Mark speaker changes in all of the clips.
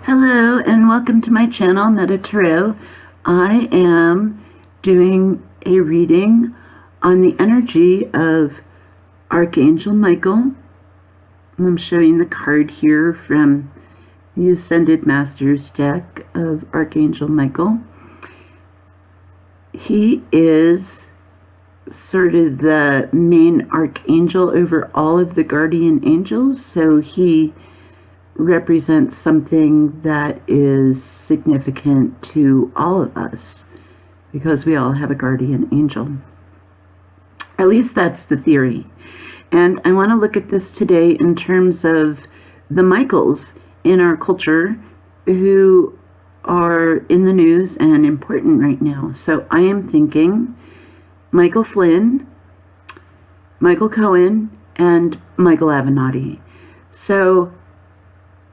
Speaker 1: Hello and welcome to my channel, Metta Tarot. I am doing a reading on the energy of Archangel Michael. I'm showing the card here from the Ascended Masters deck of Archangel Michael. He is sort of the main archangel over all of the guardian angels, so he represents something that is significant to all of us because we all have a guardian angel. At least that's the theory. And I want to look at this today in terms of the Michaels in our culture who are in the news and important right now. So I am thinking Michael Flynn, Michael Cohen, and Michael Avenatti. So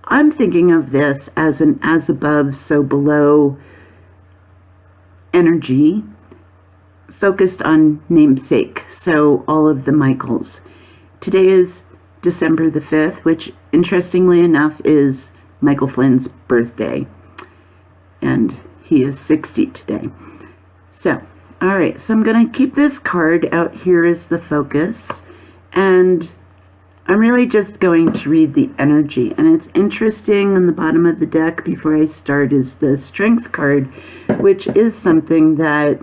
Speaker 1: I'm thinking of this as an as above, so below energy focused on namesake. So all of the Michaels. Today is December the 5th, which interestingly enough is Michael Flynn's birthday. And he is 60 today. So, alright, so I'm going to keep this card out here as the focus. And I'm really just going to read the energy. And it's interesting on the bottom of the deck before I start is the Strength card, which is something that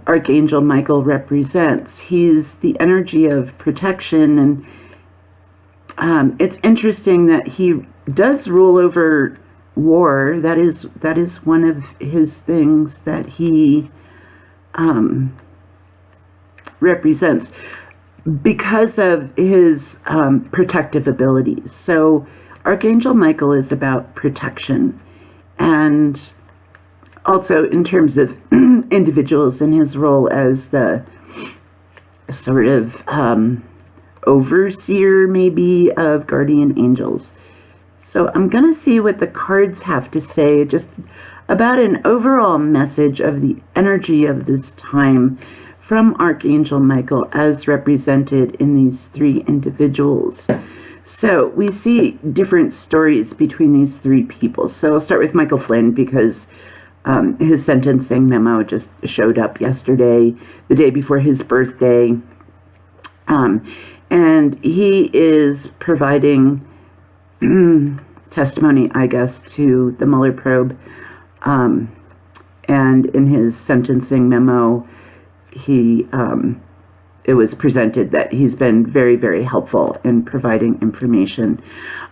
Speaker 1: Archangel Michael represents. He's the energy of protection, and it's interesting that he does rule over war. That is one of his things that he represents because of his protective abilities. So Archangel Michael is about protection, and also in terms of individuals in his role as the sort of overseer maybe of guardian angels. So I'm going to see what the cards have to say just about an overall message of the energy of this time from Archangel Michael as represented in these three individuals. So we see different stories between these three people. So I'll start with Michael Flynn because his sentencing memo just showed up yesterday, the day before his birthday. And he is providing testimony, I guess, to the Mueller probe. And in his sentencing memo, it was presented that he's been very, very helpful in providing information.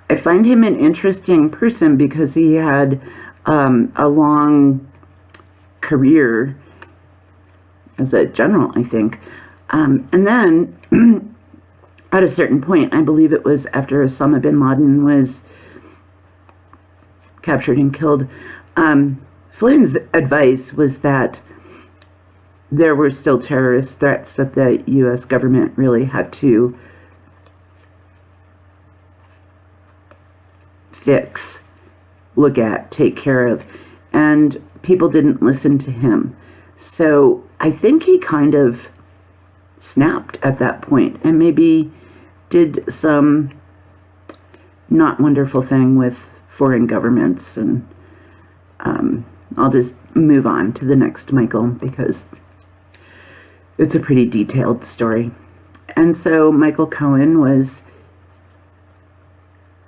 Speaker 1: I find him an interesting person because he had a long career as a general, I think. And then at a certain point, I believe it was after Osama bin Laden was captured and killed, Flynn's advice was that there were still terrorist threats that the U.S. government really had to fix, look at, take care of. And people didn't listen to him. So I think he kind of snapped at that point and maybe did some not wonderful thing with foreign governments. And I'll just move on to the next Michael because it's a pretty detailed story. And so Michael Cohen was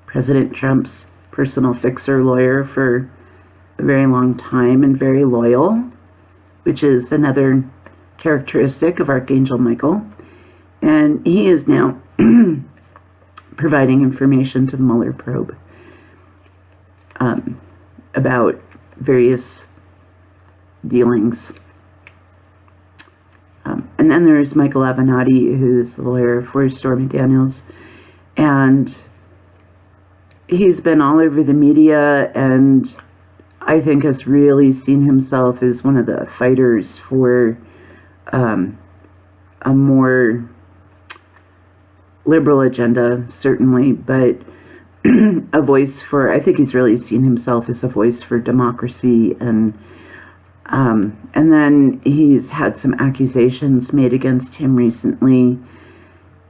Speaker 1: President Trump's personal fixer lawyer for a very long time and very loyal, which is another characteristic of Archangel Michael. And he is now providing information to the Mueller probe about various dealings. And then there's Michael Avenatti, who's the lawyer for Stormy Daniels. And he's been all over the media and I think has really seen himself as one of the fighters for a more liberal agenda, certainly, but a voice for, I think he's really seen himself as a voice for democracy. And then he's had some accusations made against him recently.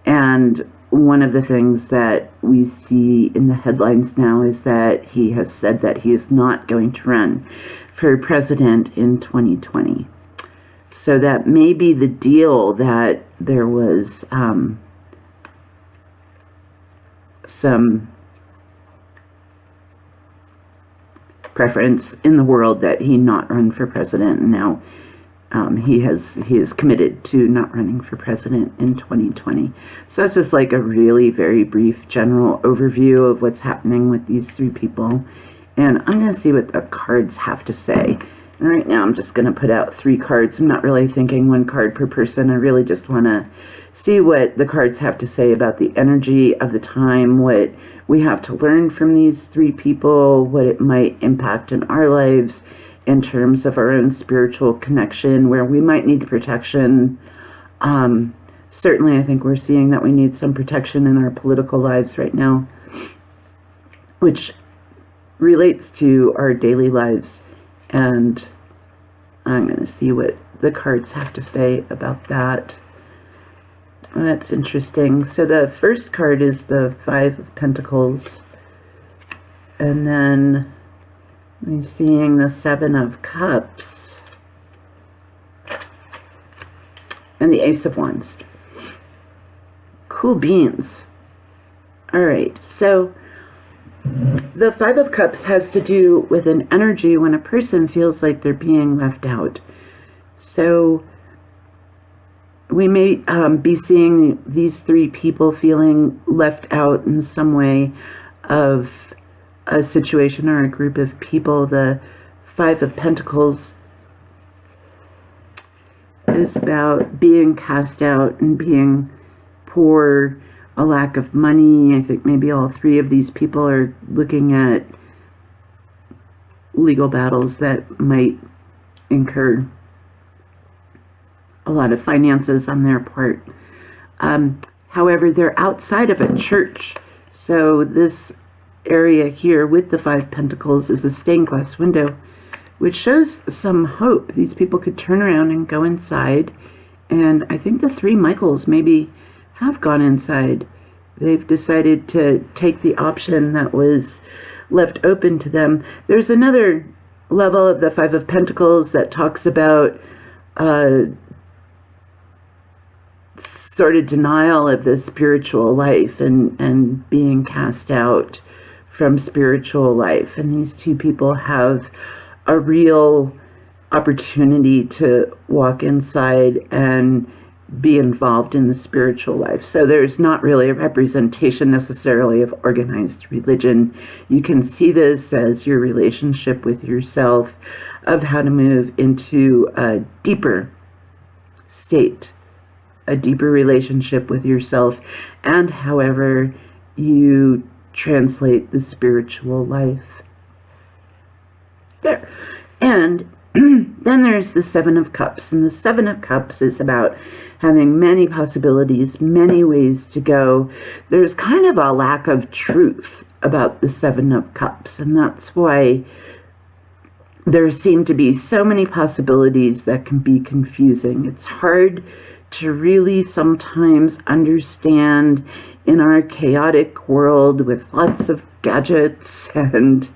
Speaker 1: And one of the things that we see in the headlines now is that he has said that he is not going to run for president in 2020. So that may be the deal, that there was some preference in the world that he not run for president, and now he is committed to not running for president in 2020. So that's just like a really very brief general overview of what's happening with these three people. And I'm going to see what the cards have to say. And right now I'm just going to put out 3 cards. I'm not really thinking 1 card per person. I really just want to see what the cards have to say about the energy of the time, what we have to learn from these 3 people, what it might impact in our lives in terms of our own spiritual connection, where we might need protection. Certainly I think we're seeing that we need some protection in our political lives right now, which relates to our daily lives. And I'm going to see what the cards have to say about that. That's interesting. So the first card is the 5 of Pentacles. And then I'm seeing the 7 of Cups. And the Ace of Wands. Cool beans. Alright, so the 5 of Cups has to do with an energy when a person feels like they're being left out. So we may be seeing these 3 people feeling left out in some way of a situation or a group of people. The 5 of Pentacles is about being cast out and being poor, a lack of money. I think maybe all 3 of these people are looking at legal battles that might incur a lot of finances on their part. However, they're outside of a church. So this area here with the 5 Pentacles is a stained glass window, which shows some hope. These people could turn around and go inside. And I think the 3 Michaels maybe have gone inside. They've decided to take the option that was left open to them. There's another level of the 5 of Pentacles that talks about sort of denial of the spiritual life and being cast out from spiritual life. And these 2 people have a real opportunity to walk inside and be involved in the spiritual life. So there's not really a representation necessarily of organized religion. You can see this as your relationship with yourself, of how to move into a deeper state, a deeper relationship with yourself, and however you translate the spiritual life. There. And then there's the 7 of Cups, and the 7 of Cups is about having many possibilities, many ways to go. There's kind of a lack of truth about the 7 of Cups, and that's why there seem to be so many possibilities that can be confusing. It's hard to really sometimes understand in our chaotic world with lots of gadgets and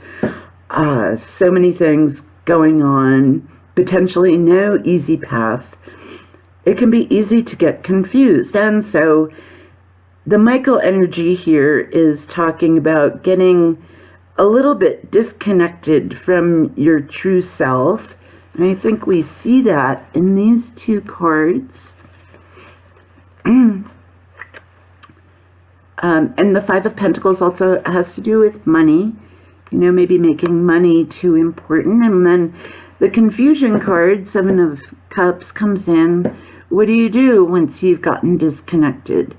Speaker 1: so many things going on, potentially no easy path. It can be easy to get confused. And so the Michael energy here is talking about getting a little bit disconnected from your true self. And I think we see that in these 2 cards. And the 5 of Pentacles also has to do with money. You know, maybe making money too important. And then the confusion card, 7 of Cups, comes in. What do you do once you've gotten disconnected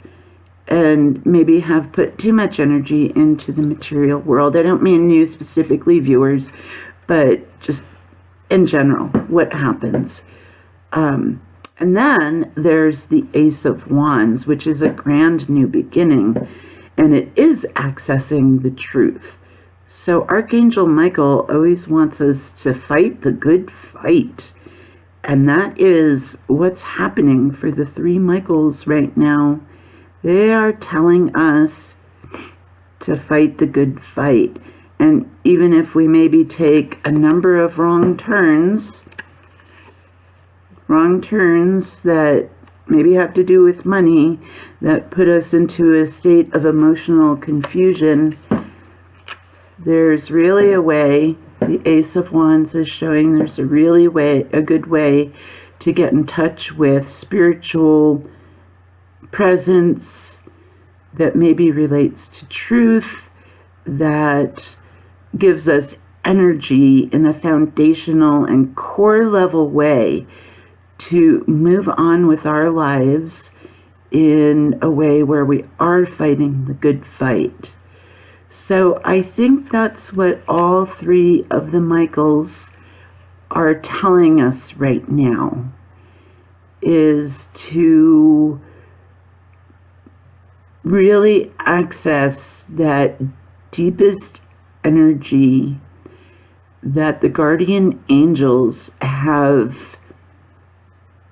Speaker 1: and maybe have put too much energy into the material world? I don't mean you specifically, viewers, but just in general, what happens? And then there's the Ace of Wands, which is a grand new beginning, and it is accessing the truth. So Archangel Michael always wants us to fight the good fight. And that is what's happening for the 3 Michaels right now. They are telling us to fight the good fight. And even if we maybe take a number of wrong turns that maybe have to do with money, that put us into a state of emotional confusion, there's really a way. The Ace of Wands is showing there's a good way to get in touch with spiritual presence that maybe relates to truth, that gives us energy in a foundational and core level way to move on with our lives in a way where we are fighting the good fight. So I think that's what all three of the Michaels are telling us right now, is to really access that deepest energy that the guardian angels have,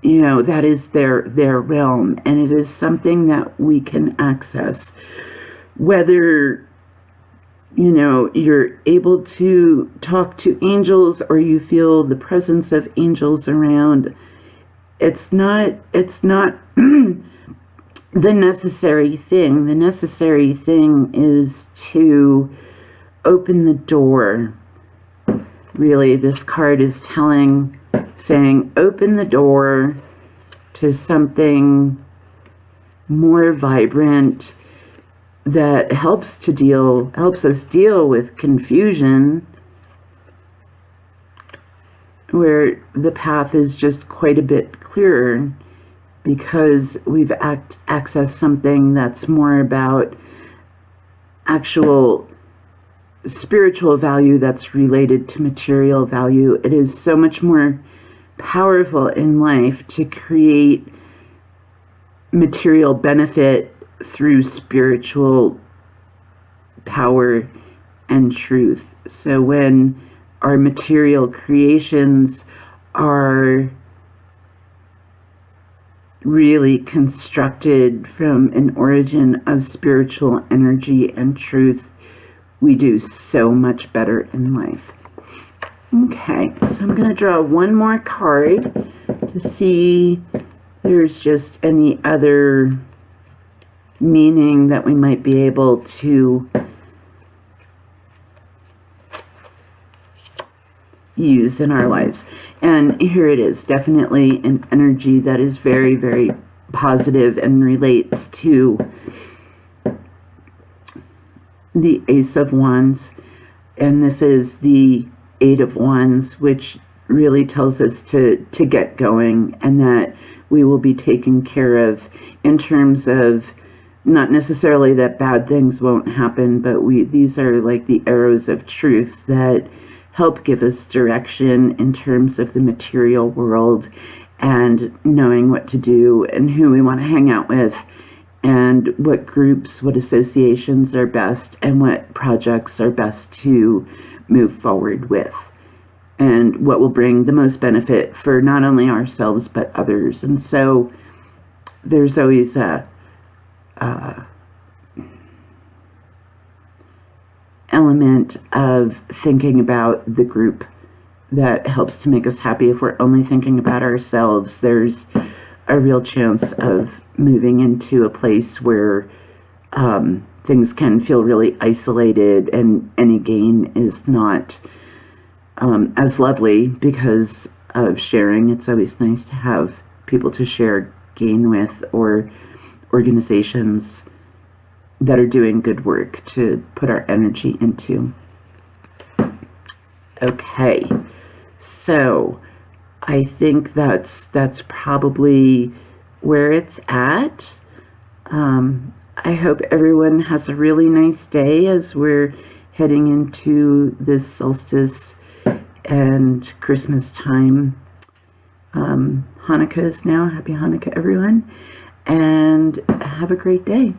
Speaker 1: that is their realm, and it is something that we can access. Whether, you're able to talk to angels or you feel the presence of angels around, it's not the necessary thing. The necessary thing is to open the door. Really, this card is saying, open the door to something more vibrant that helps us deal with confusion, where the path is just quite a bit clearer, because we've accessed something that's more about actual spiritual value that's related to material value. It is so much more powerful in life to create material benefit through spiritual power and truth. So when our material creations are really constructed from an origin of spiritual energy and truth, we do so much better in life. Okay, so I'm going to draw one more card to see if there's just any other meaning that we might be able to use in our lives. And here it is, definitely an energy that is very, very positive and relates to the Ace of Wands. And this is the Eight of Wands, which really tells us to get going, and that we will be taken care of in terms of, not necessarily that bad things won't happen, but these are like the arrows of truth that help give us direction in terms of the material world, and knowing what to do and who we want to hang out with, and what groups, what associations are best, and what projects are best to move forward with, and what will bring the most benefit for not only ourselves but others. And so there's always a element of thinking about the group that helps to make us happy. If we're only thinking about ourselves, there's a real chance of moving into a place where things can feel really isolated, and any gain is not as lovely because of sharing. It's always nice to have people to share gain with, or organizations that are doing good work to put our energy into. Okay, so I think that's probably where it's at. I hope everyone has a really nice day as we're heading into this solstice and Christmas time. Hanukkah is now. Happy Hanukkah, everyone, and have a great day.